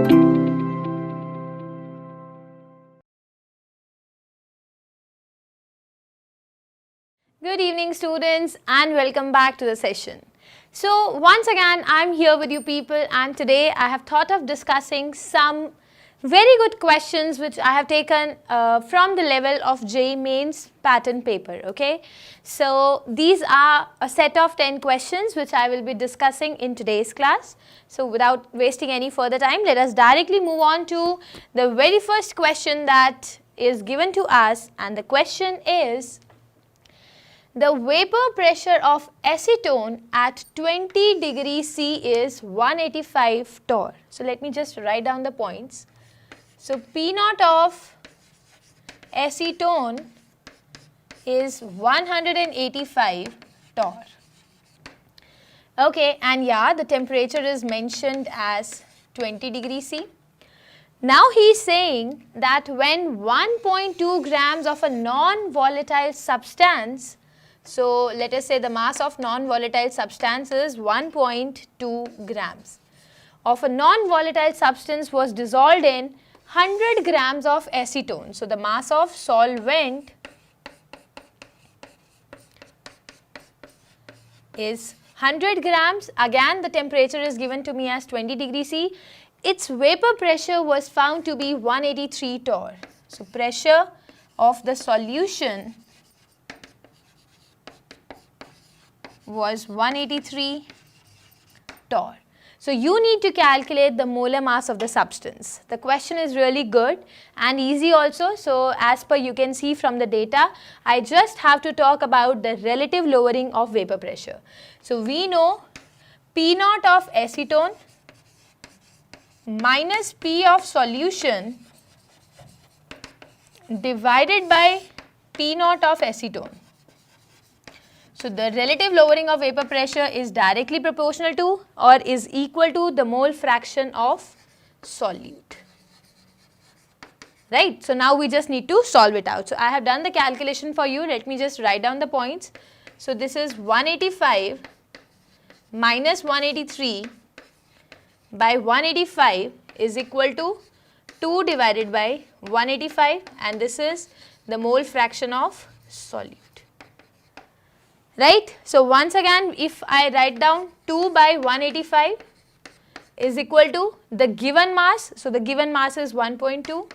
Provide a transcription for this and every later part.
Good evening students and welcome back to the session. So once again I am here with you people, and today I have thought of discussing some very good questions which I have taken from the level of JEE Mains pattern paper. Okay, so these are a set of 10 questions which I will be discussing in today's class. So without wasting any further time, let us directly move on to the very first question that is given to us, and the question is: the vapor pressure of acetone at 20 degrees C is 185 torr. So let me just write down the points. So P naught of acetone is 185 torr. Okay, and yeah, the temperature is mentioned as 20 degrees C. Now he is saying that when 1.2 grams of a non-volatile substance, so let us say the mass of non-volatile substance is 1.2 grams of a non-volatile substance was dissolved in 100 grams of acetone. So the mass of solvent is 100 grams. Again the temperature is given to me as 20 degrees C. Its vapor pressure was found to be 183 torr. So pressure of the solution was 183 torr. So you need to calculate the molar mass of the substance. The question is really good and easy also. So as per you can see from the data, I just have to talk about the relative lowering of vapor pressure. So we know P naught of acetone minus P of solution divided by P naught of acetone. So the relative lowering of vapor pressure is directly proportional to or is equal to the mole fraction of solute. Right. So now we just need to solve it out. So I have done the calculation for you. Let me just write down the points. So this is 185 minus 183 by 185 is equal to 2 divided by 185, and this is the mole fraction of solute. Right. So once again if I write down 2 by 185 is equal to the given mass. So the given mass is 1.2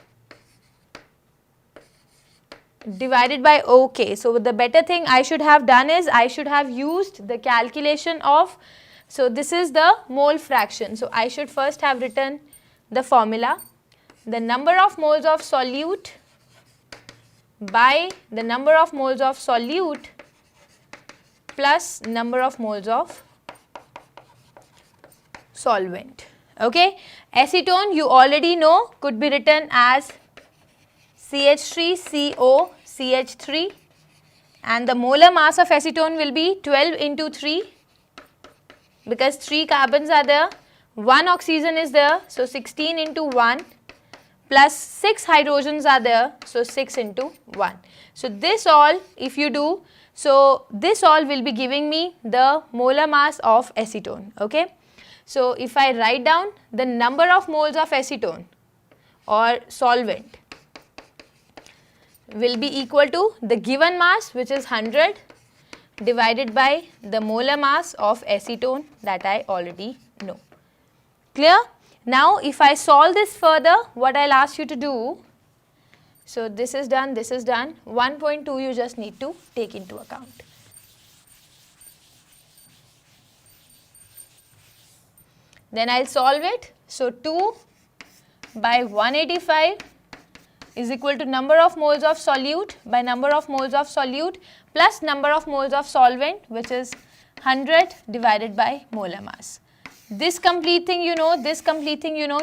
divided by, okay, so the better thing I should have done is I should have used the calculation of, so this is the mole fraction. So I should first have written the formula, the number of moles of solute by the number of moles of solute plus number of moles of solvent. Okay, acetone you already know could be written as CH3CO CH3, and the molar mass of acetone will be 12 into 3 because 3 carbons are there, 1 oxygen is there, so 16 into 1 plus 6 hydrogens are there, so 6 into 1. So this all if you do, so this all will be giving me the molar mass of acetone. Okay. So if I write down the number of moles of acetone or solvent will be equal to the given mass, which is 100, divided by the molar mass of acetone that I already know. Clear? Now if I solve this further, what I'll ask you to do, so this is done, 1.2 you just need to take into account. Then I'll solve it. So 2 by 185 is equal to number of moles of solute by number of moles of solute plus number of moles of solvent, which is 100 divided by molar mass. This complete thing you know,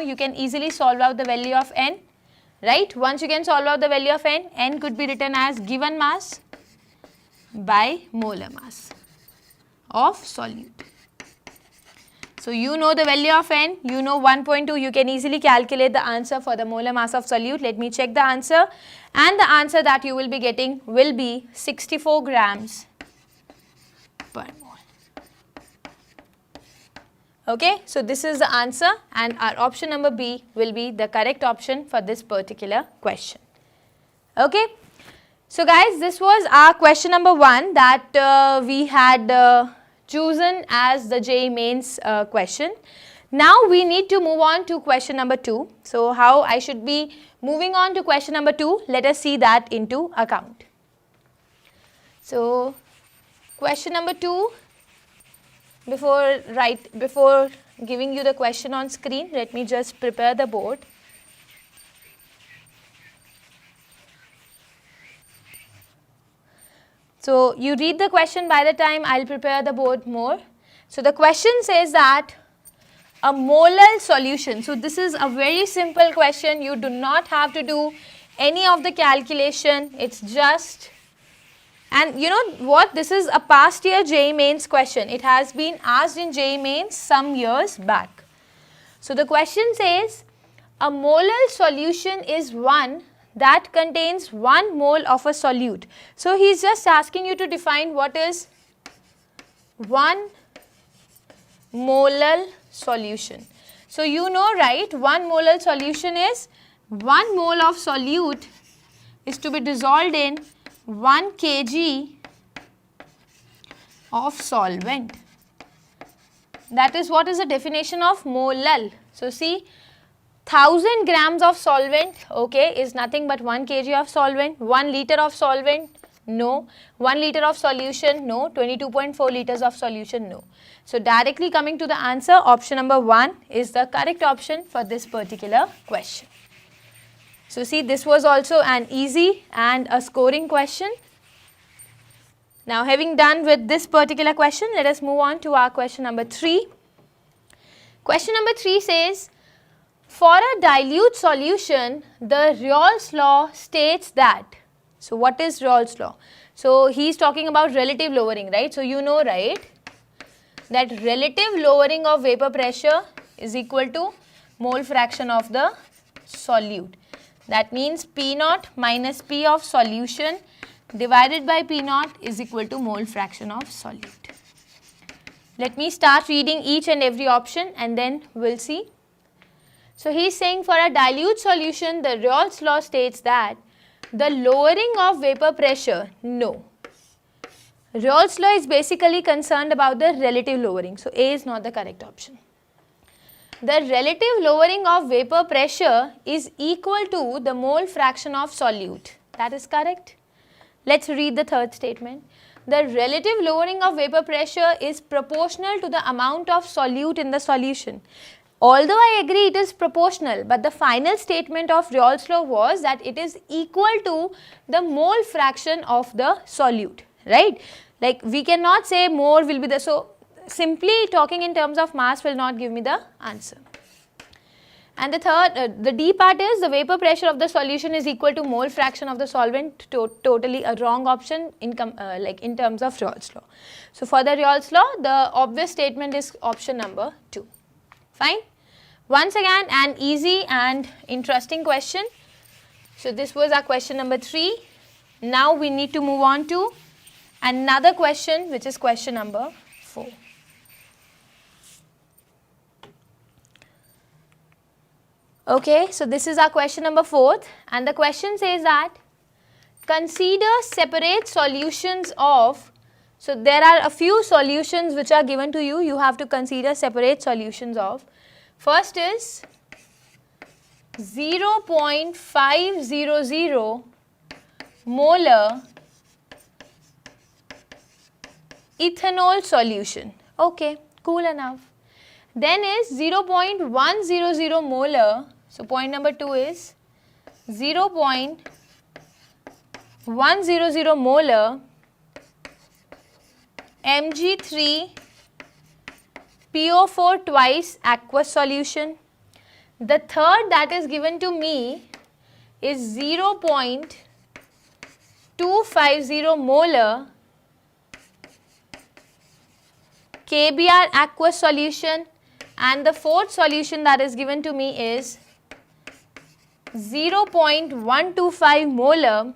you can easily solve out the value of N. Right? Once you can solve out the value of N, N could be written as given mass by molar mass of solute. So you know the value of N, you know 1.2, you can easily calculate the answer for the molar mass of solute. Let me check the answer, and the answer that you will be getting will be 64 grams per mole. Okay, so this is the answer and our option number B will be the correct option for this particular question. Okay, so guys, this was our question number 1 that we had chosen as the JEE mains question. Now we need to move on to question number 2. So how I should be moving on to question number 2, let us see that into account. So question number 2, before giving you the question on screen, let me just prepare the board. So you read the question, by the time I'll prepare the board more. So the question says that a molar solution. So this is a very simple question. You do not have to do any of the calculation. It's just, and you know what, this is a past year JEE mains question. It has been asked in JEE mains some years back. So the question says a molar solution is one that contains 1 mole of a solute. So he is just asking you to define what is 1 molar solution. So you know, right, 1 molar solution is 1 mole of solute is to be dissolved in 1 kg of solvent. That is what is the definition of molar. So see, 1000 grams of solvent, okay, is nothing but 1 kg of solvent. 1 liter of solvent, no. 1 liter of solution, no. 22.4 liters of solution, no. So directly coming to the answer, option number 1 is the correct option for this particular question. So see, this was also an easy and a scoring question. Now having done with this particular question, let us move on to our question number 3. Question number 3 says, for a dilute solution, the Raoult's law states that. So what is Raoult's law? So he is talking about relative lowering, right? So you know, right, that relative lowering of vapor pressure is equal to mole fraction of the solute. That means P naught minus P of solution divided by P naught is equal to mole fraction of solute. Let me start reading each and every option and then we'll see. So he is saying for a dilute solution, the Raoult's law states that the lowering of vapor pressure, no. Raoult's law is basically concerned about the relative lowering. So A is not the correct option. The relative lowering of vapor pressure is equal to the mole fraction of solute. That is correct. Let's read the third statement. The relative lowering of vapor pressure is proportional to the amount of solute in the solution. Although I agree it is proportional, but the final statement of Raoult's law was that it is equal to the mole fraction of the solute, right? Like we cannot say more will be the, so simply talking in terms of mass will not give me the answer. And the third, the D part is the vapor pressure of the solution is equal to mole fraction of the solvent, totally a wrong option in terms of Raoult's law. So for the Raoult's law, the obvious statement is option number 2. Fine. Once again, an easy and interesting question. So this was our question number 3. Now we need to move on to another question, which is question number 4. Okay, so this is our question number 4, and the question says that consider separate solutions of, so there are a few solutions which are given to you, you have to consider separate solutions of. First is 0.500 molar ethanol solution. Okay, cool enough. Then is 0.100 molar, so point number 2 is 0.100 molar Mg3 PO4 twice aqueous solution. The third that is given to me is 0.250 molar KBr aqueous solution, and the fourth solution that is given to me is 0.125 molar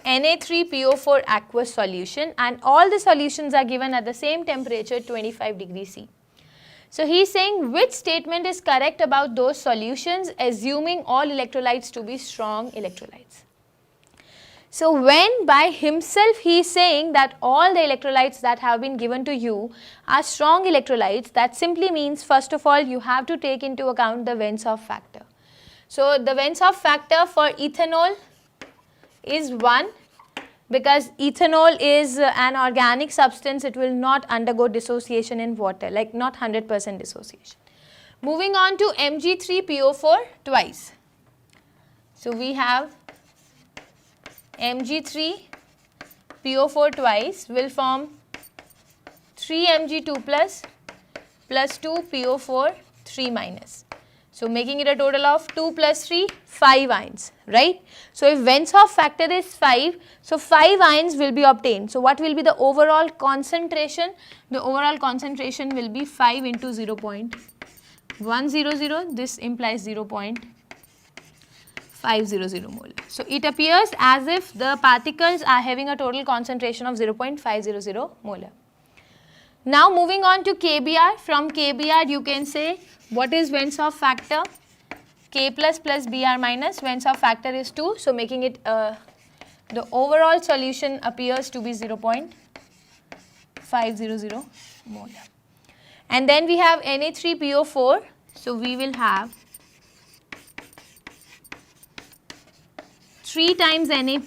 Na3PO4 aqueous solution, and all the solutions are given at the same temperature, 25 degrees C. So he is saying which statement is correct about those solutions, assuming all electrolytes to be strong electrolytes. So when by himself he is saying that all the electrolytes that have been given to you are strong electrolytes, that simply means first of all you have to take into account the Vence-Hoff factor. So the Vence-Hoff factor for ethanol is 1, because ethanol is an organic substance, it will not undergo dissociation in water, like not 100% dissociation. Moving on to Mg3PO4 twice. So we have Mg3PO4 twice will form 3Mg2 plus 2PO4 3 minus. So making it a total of 2 plus 3, 5 ions, right? So if Vence-Hoff factor is 5, so 5 ions will be obtained. So what will be the overall concentration? The overall concentration will be 5 into 0.100. This implies 0.500 molar. So it appears as if the particles are having a total concentration of 0.500 molar. Now moving on to KBr. From KBr you can say what is Vence-Hoff factor? K plus plus Br minus. Vence-Hoff factor is 2. So making it the overall solution appears to be 0.500 molar. And then we have Na3PO4. So we will have 3 times Na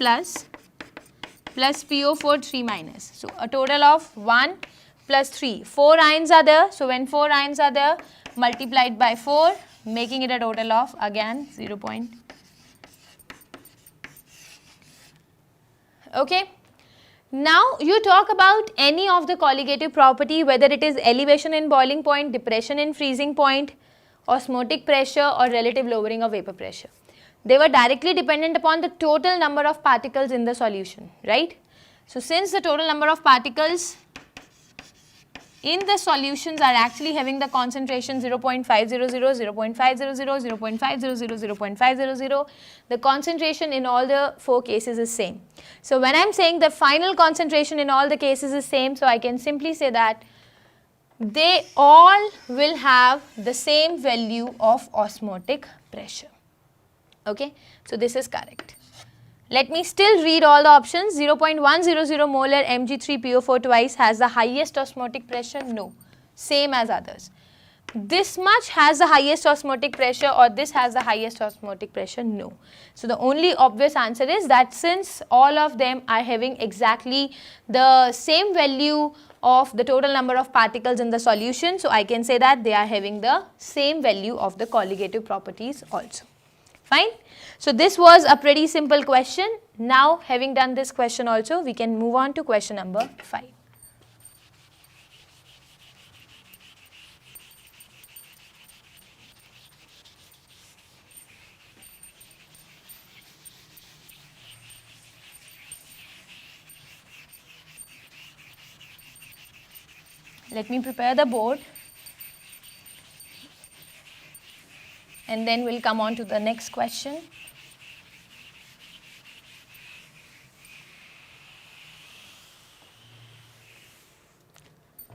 plus PO4 3 minus. So a total of 1 plus 3. 4 ions are there. So when 4 ions are there, multiplied by 4, making it a total of again 0. Okay. Now you talk about any of the colligative property, whether it is elevation in boiling point, depression in freezing point, osmotic pressure or relative lowering of vapor pressure. They were directly dependent upon the total number of particles in the solution, right? So since the total number of particles in the solutions are actually having the concentration 0.500, 0.500, 0.500, 0.500, the concentration in all the 4 cases is same. So when I am saying the final concentration in all the cases is same, so I can simply say that they all will have the same value of osmotic pressure. Okay, so this is correct. Let me still read all the options. 0.100 molar Mg3PO4 twice has the highest osmotic pressure? No, same as others. This much has the highest osmotic pressure or this has the highest osmotic pressure? No. So the only obvious answer is that since all of them are having exactly the same value of the total number of particles in the solution, so I can say that they are having the same value of the colligative properties also. Fine. So this was a pretty simple question. Now having done this question also, we can move on to question number 5. Let me prepare the board and then we'll come on to the next question.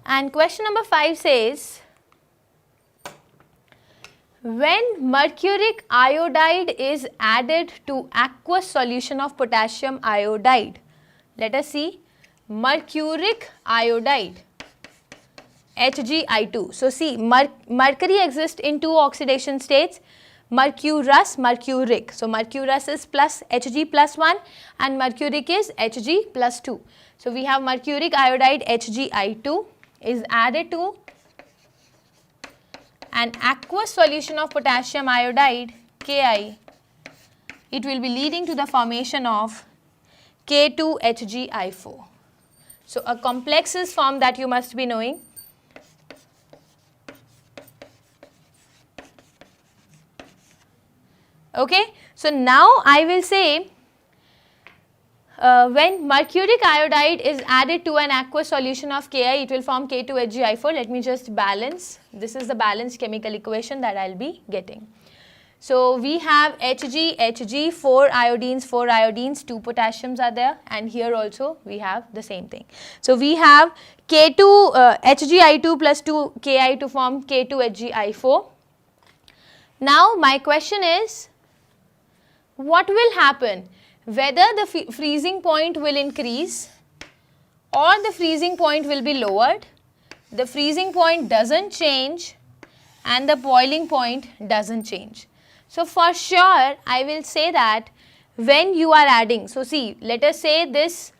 And question number 5 says, when mercuric iodide is added to aqueous solution of potassium iodide, let us see, mercuric iodide, Hgi2. So see, mercury exists in 2 oxidation states, mercurous, mercuric. So mercurous is plus Hg plus 1 and mercuric is Hg plus 2. So we have mercuric iodide Hgi2 is added to an aqueous solution of potassium iodide Ki. It will be leading to the formation of K2HgI4. So a complex is formed that you must be knowing. Okay, so now I will say when mercuric iodide is added to an aqueous solution of Ki, it will form K2HgI4. Let me just balance. This is the balanced chemical equation that I will be getting. So we have Hg, 4 iodines, 2 potassiums are there, and here also we have the same thing. So we have K2, HgI2 plus 2 Ki to form K2HgI4. Now my question is, what will happen? Whether the freezing point will increase or the freezing point will be lowered. The freezing point doesn't change and the boiling point doesn't change. So for sure I will say that when you are adding, so see, let us say this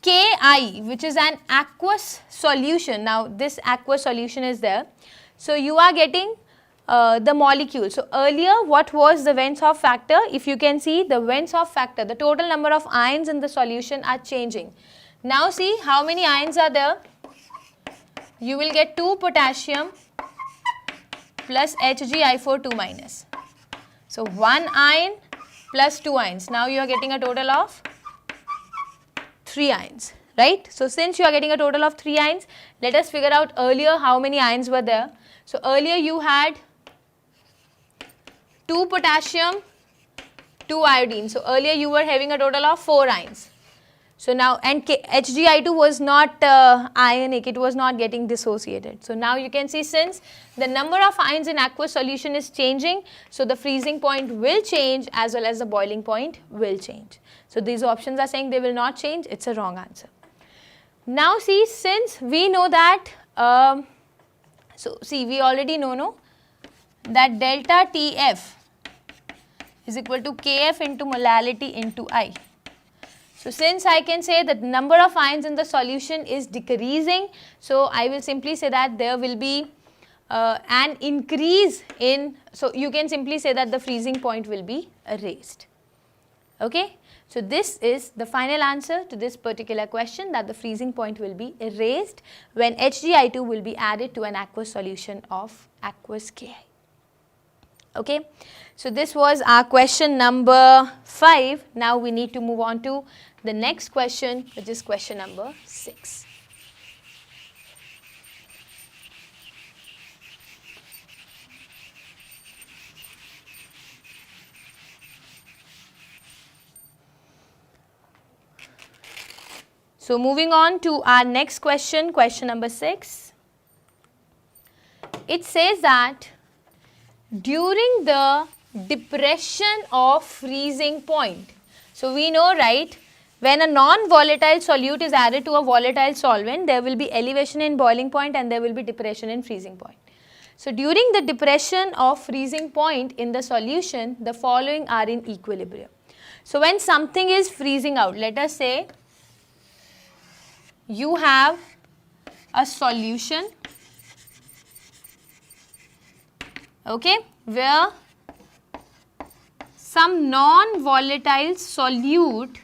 Ki, which is an aqueous solution. Now this aqueous solution is there. So you are getting the molecule. So earlier what was the Vence-Hoff factor? If you can see, the Vence-Hoff factor, the total number of ions in the solution are changing. Now see how many ions are there. You will get 2 potassium plus HgI4 2 minus. So 1 ion plus 2 ions. Now you are getting a total of 3 ions, right? So since you are getting a total of 3 ions, let us figure out earlier how many ions were there. So earlier you had 2 potassium, 2 iodine. So earlier you were having a total of 4 ions. So now, and HgI2 was not ionic, it was not getting dissociated. So now you can see, since the number of ions in aqueous solution is changing, so the freezing point will change as well as the boiling point will change. So these options are saying they will not change, it's a wrong answer. Now see, since we know that, so see, we already know, no, that delta TF is equal to Kf into molality into I. So since I can say that the number of ions in the solution is decreasing, so I will simply say that there will be an increase in, so you can simply say that the freezing point will be raised. Okay. So this is the final answer to this particular question, that the freezing point will be raised when HgI2 will be added to an aqueous solution of aqueous Ki. Okay. So this was our question number 5. Now we need to move on to the next question, which is question number 6. So moving on to our next question, question number 6. It says that during the depression of freezing point. So we know, right, when a non-volatile solute is added to a volatile solvent, there will be elevation in boiling point and there will be depression in freezing point. So during the depression of freezing point in the solution, the following are in equilibrium. So when something is freezing out, let us say you have a solution, okay, where some non-volatile solute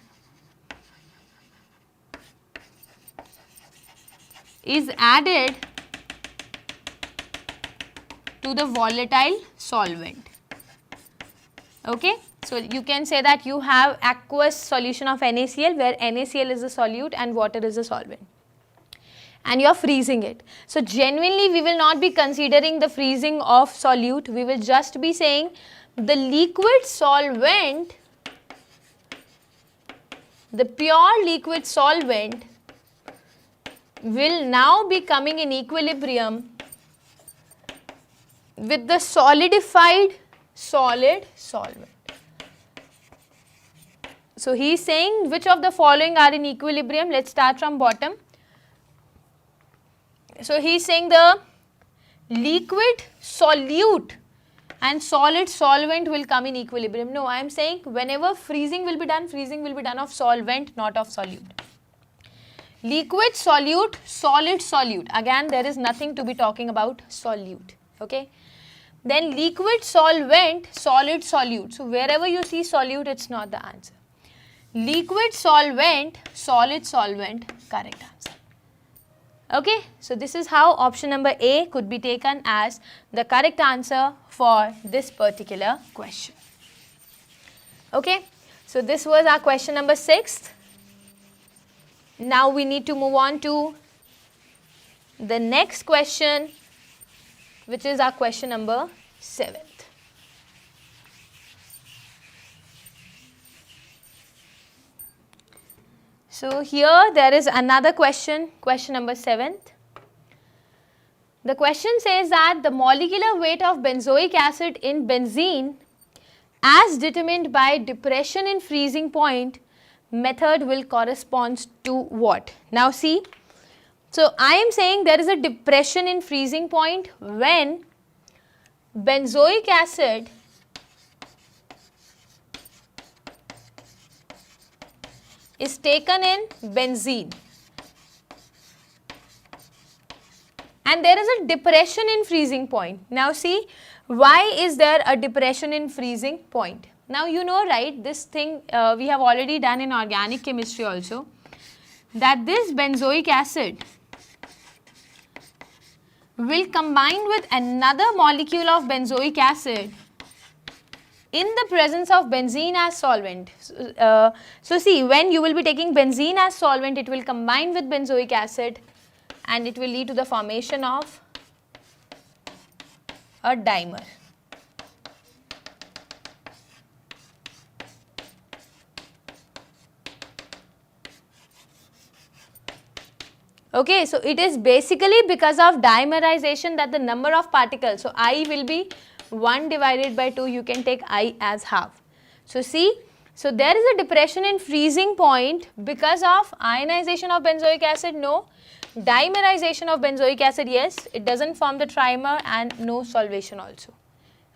is added to the volatile solvent. Okay, so you can say that you have aqueous solution of NaCl, where NaCl is the solute and water is the solvent, and you are freezing it. So genuinely we will not be considering the freezing of solute, we will just be saying the liquid solvent, the pure liquid solvent will now be coming in equilibrium with the solidified solid solvent. So he is saying which of the following are in equilibrium. Let's start from bottom. So he is saying the liquid solute and solid solvent will come in equilibrium. No, I am saying whenever freezing will be done of solvent, not of solute. Liquid solute, solid solute. Again, there is nothing to be talking about solute. Okay. Then liquid solvent, solid solute. So wherever you see solute, it's not the answer. Liquid solvent, solid solvent, correct answer. Okay, so this is how option number A could be taken as the correct answer for this particular question. Okay, so this was our question number 6. Now we need to move on to the next question, which is our question number 7. So here there is another question, question number 7th. The question says that the molecular weight of benzoic acid in benzene as determined by depression in freezing point method will correspond to what? Now see, so I am saying there is a depression in freezing point when benzoic acid is taken in benzene and there is a depression in freezing point. Now see, why is there a depression in freezing point? Now you know, right, this thing we have already done in organic chemistry also, that this benzoic acid will combine with another molecule of benzoic acid in the presence of benzene as solvent. So see, when you will be taking benzene as solvent, it will combine with benzoic acid and it will lead to the formation of a dimer. Okay, so it is basically because of dimerization that the number of particles, so I will be 1 divided by 2, you can take I as half. So see, so there is a depression in freezing point because of ionization of benzoic acid, no. Dimerization of benzoic acid, yes, it doesn't form the trimer, and no solvation also.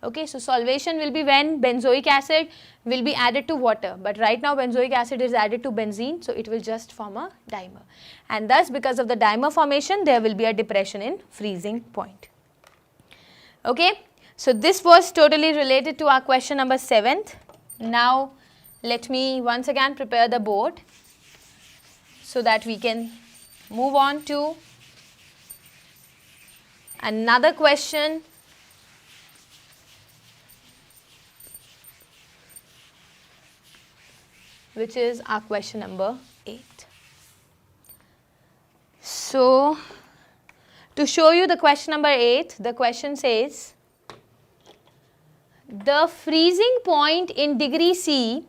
Okay, so solvation will be when benzoic acid will be added to water, but right now benzoic acid is added to benzene, so it will just form a dimer, and thus because of the dimer formation there will be a depression in freezing point. Okay, so this was totally related to our question number 7th. Now let me once again prepare the board so that we can move on to another question. Which is our question number 8. So, to show you the question number 8, the question says, the freezing point in degree C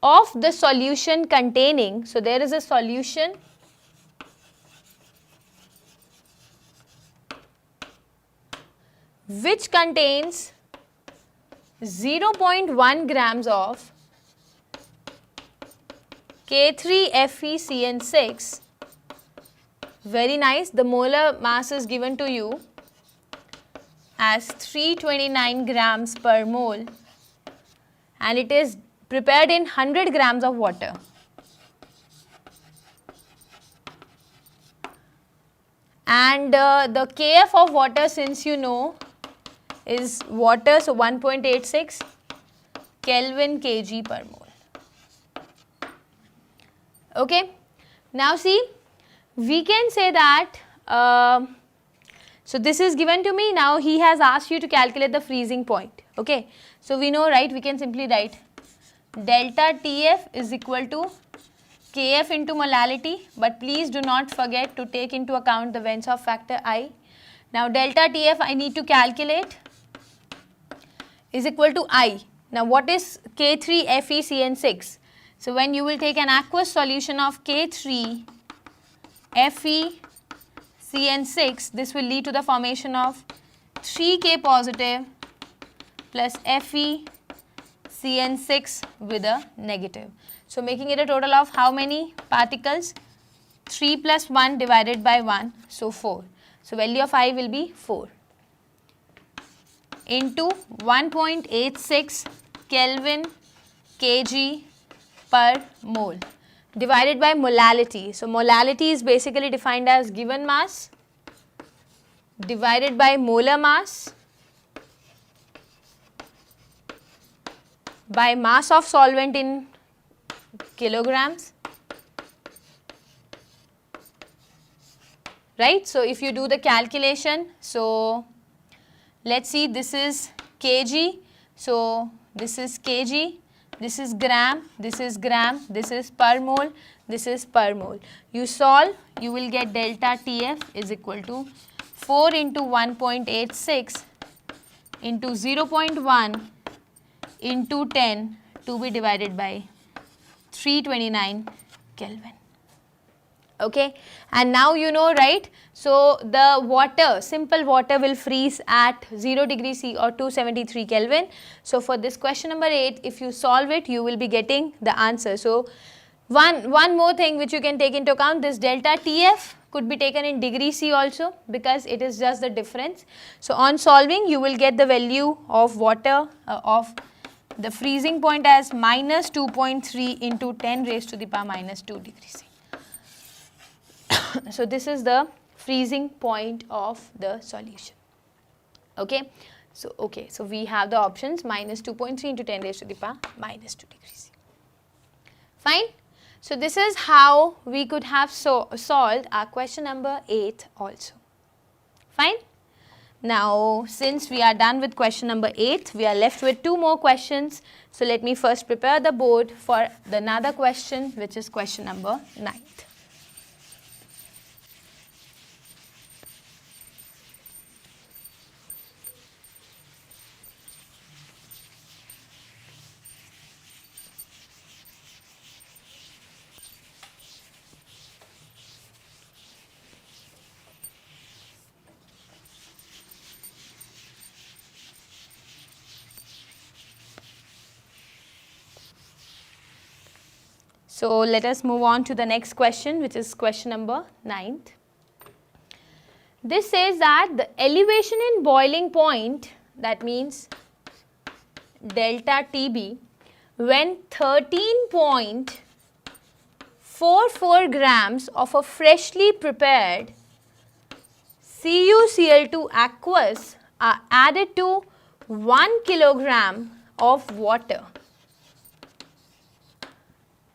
of the solution containing, so there is a solution which contains 0.1 grams of K3FeCN6, very nice, the molar mass is given to you as 329 grams per mole and it is prepared in 100 grams of water. And the Kf of water, since you know, is water, so 1.86 Kelvin kg per mole. Okay, now see, we can say that, so this is given to me, now he has asked you to calculate the freezing point. Okay, so we know, right, we can simply write delta Tf is equal to Kf into molality, but please do not forget to take into account the Venshoff factor I. Now delta Tf I need to calculate is equal to I. Now what is K3FeCN6? So when you will take an aqueous solution of K3FeCN6, this will lead to the formation of 3K positive plus FeCN6 with a negative. So making it a total of how many particles? 3 plus 1 divided by 1, so 4. So value of I will be 4 into 1.86 Kelvin kg per mole divided by molality. So molality is basically defined as given mass divided by molar mass by mass of solvent in kilograms, right. So if you do the calculation, so let's see, this is kg, so this is kg, this is gram, this is gram, this is per mole, this is per mole. You solve, you will get delta Tf is equal to 4 into 1.86 into 0.1 into 10 to be divided by 329 Kelvin. Okay, and now you know, right? So the water, simple water will freeze at 0 degree C or 273 Kelvin. So for this question number 8, if you solve it, you will be getting the answer. So one more thing which you can take into account, this delta TF could be taken in degree C also, because it is just the difference. So on solving, you will get the value of water of the freezing point as minus 2.3 into 10 raised to the power minus 2 degree C. So this is the freezing point of the solution. Okay. So we have the options minus 2.3 into 10 raised to the power minus 2 degree C. Fine. So this is how we could have solved our question number 8 also. Fine. Now since we are done with question number 8, we are left with 2 more questions. So let me first prepare the board for another question, which is question number 9. So let us move on to the next question, which is question number 9. This says that the elevation in boiling point, that means delta TB, when 13.44 grams of a freshly prepared CuCl2 aqueous are added to 1 kilogram of water.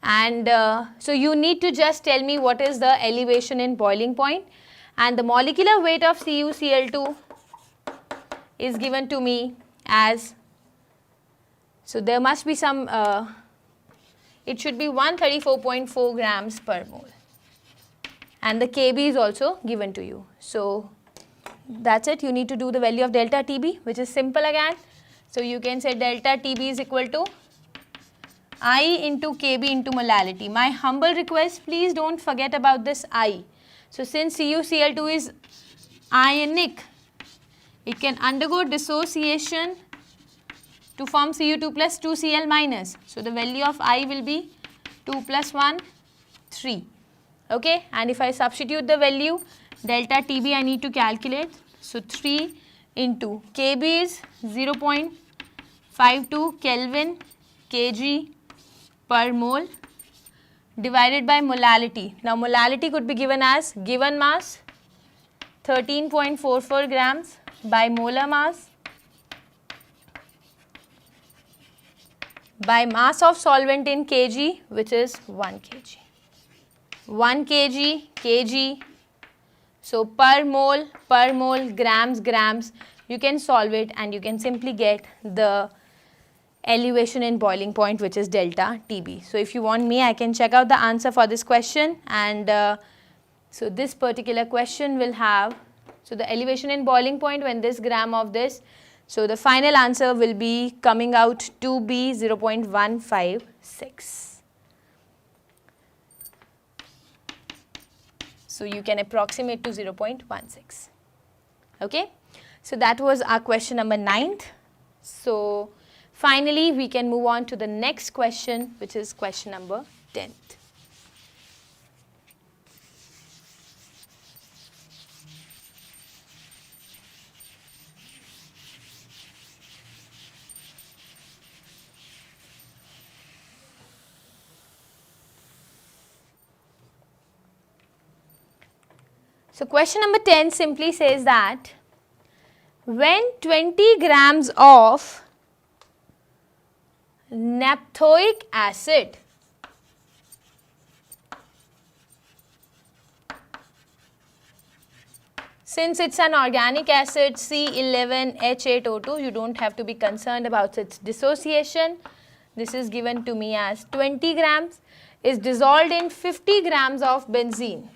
And so you need to just tell me what is the elevation in boiling point, and the molecular weight of CuCl2 is given to me as, so there must be some, it should be 134.4 grams per mole, and the Kb is also given to you. So that's it, you need to do the value of delta Tb, which is simple again. So you can say delta Tb is equal to I into Kb into molality. My humble request, please don't forget about this I. So since CuCl2 is ionic, it can undergo dissociation to form Cu2 plus 2Cl minus. So the value of I will be 2 plus 1, 3. Okay, and if I substitute the value, delta Tb I need to calculate. So 3 into Kb is 0.52 Kelvin kg per mole divided by molality. Now molality could be given as given mass 13.44 grams by molar mass by mass of solvent in kg, which is 1 kg. 1 kg, kg, so per mole, grams, grams. You can solve it and you can simply get the elevation in boiling point, which is delta Tb. So if you want me, I can check out the answer for this question, and so this particular question will have, so the elevation in boiling point when this gram of this, so the final answer will be coming out to be 0.156. So you can approximate to 0.16. Okay, so that was our question number 9th. So finally, we can move on to the next question, which is question number 10th. So question number 10 simply says that when 20 grams of naphthoic acid since it's an organic acid C11H8O2, you don't have to be concerned about its dissociation. This is given to me as 20 grams is dissolved in 50 grams of benzene.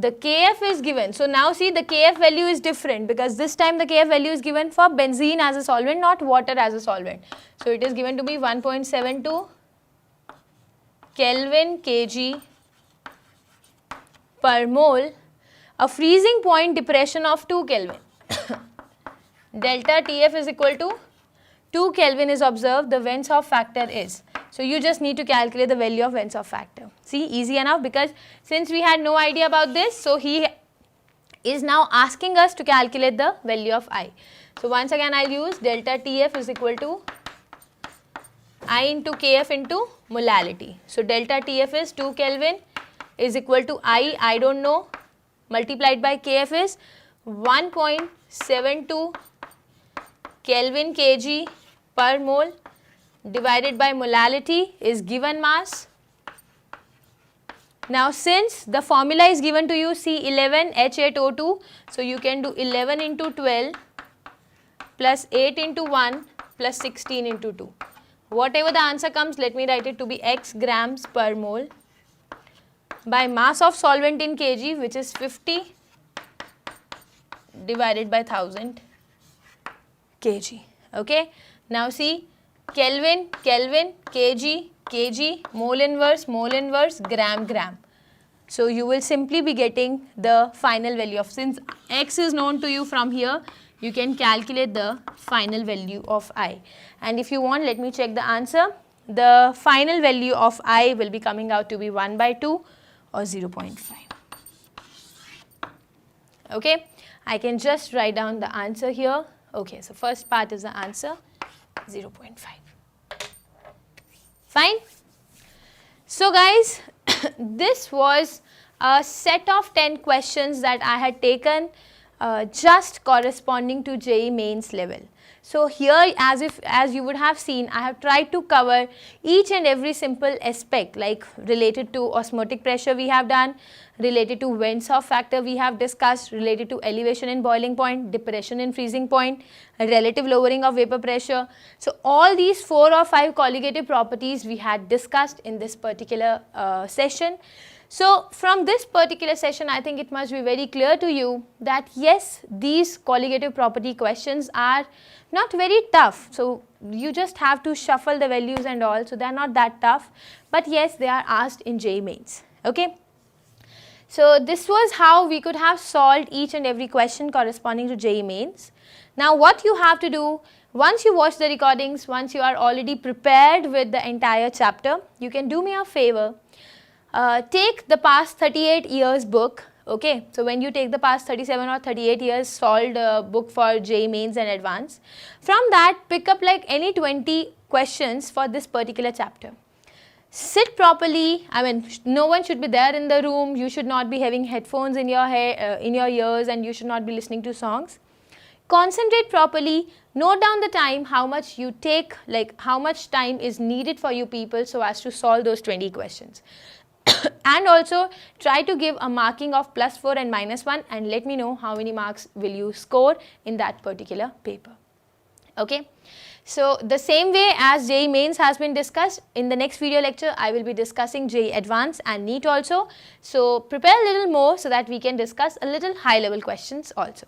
the Kf is given. So now see, the Kf value is different because this time the Kf value is given for benzene as a solvent, not water as a solvent. So it is given to be 1.72 Kelvin kg per mole, a freezing point depression of 2 Kelvin. Delta Tf is equal to 2 Kelvin is observed, the Vence-Hoff factor is. So you just need to calculate the value of Vence-Hoff factor. See, easy enough, because since we had no idea about this, so he is now asking us to calculate the value of I. So once again I will use delta Tf is equal to I into Kf into molality. So delta Tf is 2 Kelvin is equal to I don't know, multiplied by Kf is 1.72 Kelvin kg per mole divided by molality is given mass. Now since the formula is given to you C11H8O2, so you can do 11 into 12 plus 8 into 1 plus 16 into 2. Whatever the answer comes, let me write it to be x grams per mole by mass of solvent in kg, which is 50 divided by 1000 kg. Okay. Now see, Kelvin, Kelvin, kg, kg, mole inverse, gram, gram. So you will simply be getting the final value of, since x is known to you from here, you can calculate the final value of I. And if you want, let me check the answer. The final value of I will be coming out to be 1/2 or 0.5. Okay, I can just write down the answer here. Okay, so first part is the answer, 0.5. Fine. So guys, this was a set of 10 questions that I had taken just corresponding to JEE mains level. So here, as you would have seen, I have tried to cover each and every simple aspect, like related to osmotic pressure we have done, related to Vence-Hoff factor we have discussed, related to elevation in boiling point, depression in freezing point, relative lowering of vapor pressure. So all these 4 or 5 colligative properties we had discussed in this particular session. So from this particular session, I think it must be very clear to you that yes, these colligative property questions are not very tough. So you just have to shuffle the values and all, so they are not that tough, but yes, they are asked in JEE mains. Okay. So this was how we could have solved each and every question corresponding to JEE mains. Now what you have to do, once you watch the recordings, once you are already prepared with the entire chapter, you can do me a favor. Take the past 38 years book, okay. So when you take the past 37 or 38 years solved book for JEE mains and advanced, from that pick up like any 20 questions for this particular chapter. Sit properly, I mean no one should be there in the room, you should not be having headphones in your hair, in your ears, and you should not be listening to songs. Concentrate properly, note down the time, how much you take, like how much time is needed for you people so as to solve those 20 questions. And also try to give a marking of +4 and -1 and let me know how many marks will you score in that particular paper. Okay. So the same way as JEE mains has been discussed, in the next video lecture I will be discussing JEE advanced and NEET also. So prepare a little more so that we can discuss a little high level questions also.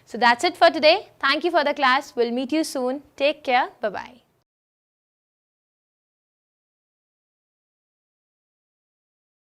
So that's it for today. Thank you for the class. We'll meet you soon. Take care. Bye-bye.